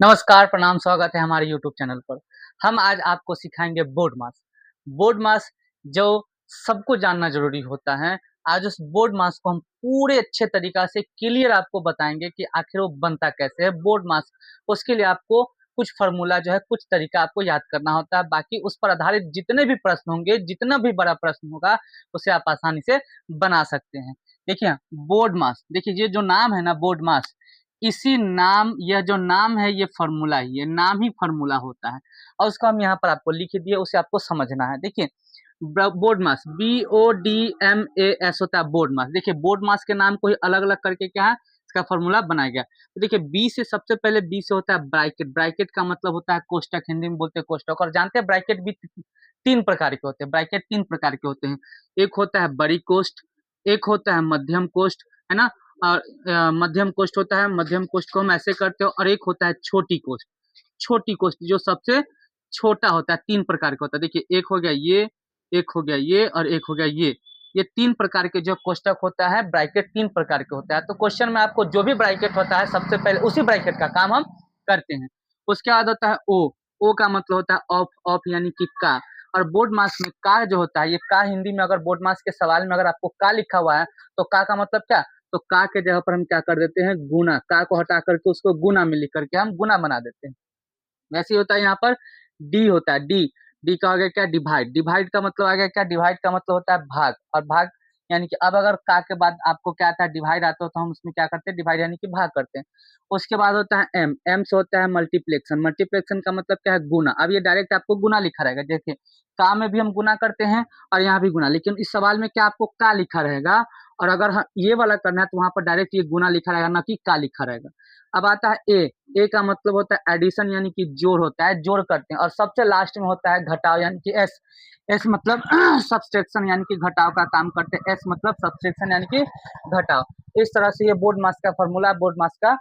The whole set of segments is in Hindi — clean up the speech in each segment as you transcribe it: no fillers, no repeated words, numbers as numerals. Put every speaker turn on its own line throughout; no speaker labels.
नमस्कार, प्रणाम, स्वागत है हमारे यूट्यूब चैनल पर। हम आज आपको सिखाएँगे बोर्ड मास। बोर्ड मास जो सबको जानना ज़रूरी होता है, आज उस बोर्ड मास को हम पूरे अच्छे तरीक़ा से क्लियर आपको बताएँगे कि आखिर वो बनता कैसे है बोर्ड मास। उसके लिए आपको कुछ फ़ॉर्मूला जो है, कुछ तरीक़ा आपको याद करना होता है, बाकी उस पर आधारित जितने भी प्रश्न होंगे, जितना भी बड़ा प्रश्न होगा, उसे आप आसानी से बना सकते हैं। देखिए, बोर्ड मास देखिए ये जो नाम है ना बोर्ड मास, इसी नाम यह जो नाम है ये फ़ॉर्मूला ही है, नाम ही फ़ॉर्मूला होता है और उसको हम यहाँ पर आपको लिख दिए, उसे आपको समझना है। देखिए, बोर्ड मास BODMAS होता है बोर्ड मास। देखिए, बोर्ड मास के नाम को ही अलग-अलग करके क्या है, इसका फ़ॉर्मूला बनाया गया। तो देखिए, बी से सबसे पहले बी से होता है ब्रैकेट, ब्रैकेट का मतलब होता है कोष्ठक, हिंदी में बोलते हैं कोष्ठक और जानते हैं ब्रैकेट भी 3 प्रकार के होते हैं, ब्रैकेट 3 प्रकार के होते हैं। एक होता है बड़ी कोष्ठ, एक होता है मध्यम कोष्ठ, है ना? और मध्यम कोष्ठ होता है, मध्यम कोष्ठ को हम ऐसे करते हो और एक होता है छोटी कोष्ठ। छोटी कोष्ठ जो सबसे छोटा होता है, 3 प्रकार का होता है। देखिए, एक हो गया ये, एक हो गया ये और एक हो गया ये। ये 3 प्रकार के जो कोष्ठक होता है, ब्रैकेट 3 प्रकार के होता है। तो क्वेश्चन में आपको जो भी ब्रैकेट होता है, सबसे पहले उसी ब्रैकेट का काम हम करते हैं। उसके बाद होता है ओ, ओ का मतलब होता है ऑफ, ऑफ यानी कि का और बोर्ड मास में का जो होता है, ये का हिंदी में अगर बोर्ड मास के सवाल में अगर आपको का लिखा हुआ है, तो का मतलब क्या? तो का के जगह पर हम क्या कर देते हैं गुना, का को हटा करके उसको गुना में लिख करके हम गुना बना देते हैं। वैसे ही होता है यहाँ पर डी होता है डी, डी का हो गया क्या डिवाइड, डिवाइड का मतलब आ गया क्या डिवाइड का मतलब होता है भाग और भाग यानी कि अब अगर का के बाद आपको क्या आता है डिवाइड आता हो तो हम उसमें क्या करते हैं डिवाइड यानी कि भाग करते हैं। उसके बाद होता है एम, एम से होता है मल्टीप्लेक्सन, मल्टीप्लेक्सन का मतलब क्या है गुना। अब ये डायरेक्ट आपको गुना लिखा रहेगा, देखिए का में भी हम गुना करते हैं और यहाँ भी गुना, लेकिन इस सवाल में क्या आपको का लिखा रहेगा और अगर ये वाला करना है तो वहां पर डायरेक्ट ये गुना लिखा रहेगा ना कि का लिखा रहेगा। अब आता है ए का मतलब होता है एडिशन यानी कि जोड़ होता है, जोड़ करते हैं और सबसे लास्ट में होता है घटाव यानी कि एस, एस मतलब सब्सट्रैक्शन यानी कि घटाव का काम करते हैं, एस मतलब सब्सट्रैक्शन यानी कि घटाव। इस तरह से ये बोर्ड मास का फॉर्मूला, बोर्ड मास का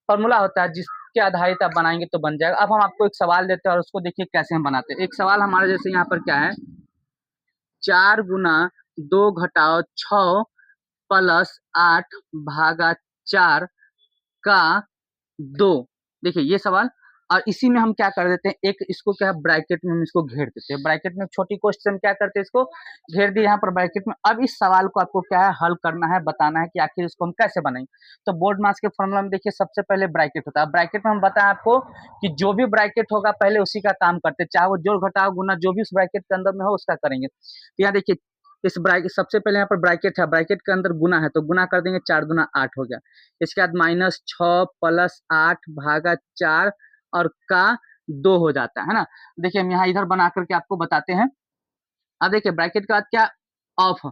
फॉर्मूला होता है जिसके आधारित आप बनाएंगे तो बन जाएगा। अब हम आपको एक सवाल देते हैं और उसको देखिए कैसे हम बनाते हैं। एक सवाल हमारे जैसे यहाँ पर क्या है, 4 गुना 2 घटाव 6 प्लस 8 भागा 4 का 2। देखिए ये सवाल और इसी में हम क्या कर देते हैं, एक इसको क्या है ब्रैकेट में हम इसको घेर देते हैं। ब्रैकेट में छोटी कोष्ठ से हम क्या करते हैं, इसको घेर दिए यहाँ पर ब्रैकेट में। अब इस सवाल को आपको क्या है हल करना है, बताना है कि आखिर इसको हम कैसे बनाएंगे। तो बोर्ड मास के फॉर्मूला में देखिए सबसे पहले ब्रैकेट होता है। ब्रैकेट में हम बताएं आपको कि जो भी ब्रैकेट होगा पहले उसी का काम करते हैं, चाहे वो जोड़ घटाव गुना जो भी उस ब्रैकेट के अंदर में हो उसका करेंगे। तो यहाँ देखिए इस ब्रैकेट सबसे पहले यहाँ पर ब्रैकेट है, ब्रैकेट के अंदर गुना है तो गुना कर देंगे, 4 दूना 8 हो गया। इसके बाद माइनस 6 प्लस 8 भागा 4 और का 2 हो जाता है ना। देखिए हम यहाँ इधर बना करके आपको बताते हैं। अब देखिए ब्रैकेट के बाद क्या ऑफ,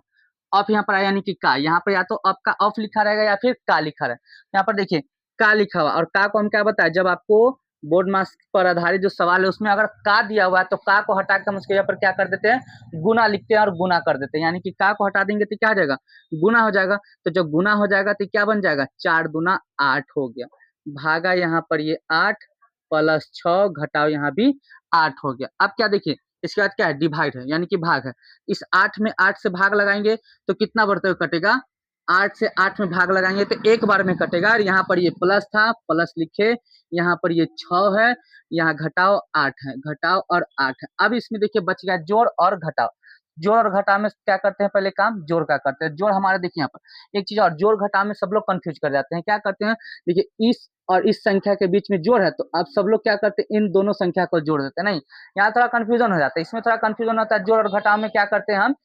ऑफ यहाँ पर आया यानी कि का, यहाँ पर या तो ऑफ का ऑफ लिखा रहेगा या फिर का लिखा रहेगा। यहाँ पर देखिए का लिखा हुआ और का को हम क्या बताए, जब आपको बोर्ड मास पर आधारित जो सवाल है उसमें अगर का दिया हुआ है तो का को हटा के हम उसके यहाँ पर क्या कर देते हैं गुना लिखते हैं और गुना कर देते हैं, यानी कि का को हटा देंगे तो क्या हो जाएगा गुना हो जाएगा। तो जब गुना हो जाएगा तो क्या बन जाएगा 4 दूना 8 हो गया, भागा यहाँ पर ये 8 प्लस 6 घटाओ यहाँ भी 8 हो गया। अब क्या देखिए इसके बाद क्या है डिवाइड है यानी कि भाग है। इस 8 में 8 से भाग लगाएंगे तो कितना बढ़ते हुए कटेगा, 8 से 8 में भाग लगाएंगे तो एक बार में कटेगा और यहाँ पर ये प्लस था प्लस लिखे, यहाँ पर ये 6 है, यहाँ घटाओ 8 है, घटाओ और 8 है। अब इसमें देखिए बच गया जोड़ और घटाओ। जोड़ और घटाव में क्या करते हैं, पहले काम जोड़ का करते हैं। जोड़ हमारे देखिए यहाँ पर एक चीज और, जोड़ घटाव में सब लोग कंफ्यूज कर जाते हैं, क्या करते हैं देखिए इस और इस संख्या के बीच में जोड़ है तो अब सब लोग क्या करते हैं इन दोनों संख्या को जोड़ देते हैं। नहीं, यहाँ थोड़ा कंफ्यूजन हो जाता है, इसमें थोड़ा कंफ्यूजन होता है। जोड़ और घटाव में क्या करते हैं हम,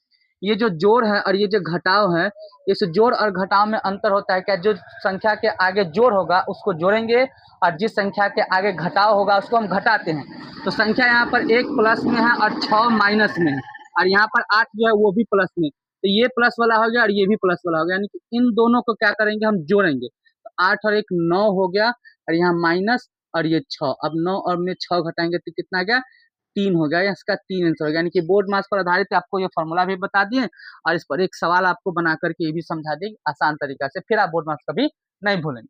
ये जो जोड़ है और ये जो घटाव है, इस जोड़ और घटाव में अंतर होता है क्या, जो संख्या के आगे जोड़ होगा उसको जोड़ेंगे और जिस संख्या के आगे घटाव होगा उसको हम घटाते हैं। तो संख्या यहाँ पर 1 प्लस में है और 6 माइनस में है और यहाँ पर 8 जो है वो भी प्लस में, तो ये प्लस वाला हो गया और ये भी प्लस वाला हो गया, यानी कि इन दोनों को क्या करेंगे हम जोड़ेंगे। तो 8 और 1 9 हो गया और यहाँ माइनस और ये 6, अब 9 और में 6 घटाएंगे तो कितना आ गया 3 हो गया, इसका 3 आंसर हो गया। यानी कि बोर्ड मास पर आधारित आपको ये फॉर्मूला भी बता दिए और इस पर एक सवाल आपको बना करके ये भी समझा दिए आसान तरीका से, फिर आप बोर्ड मास कभी नहीं भूलेंगे।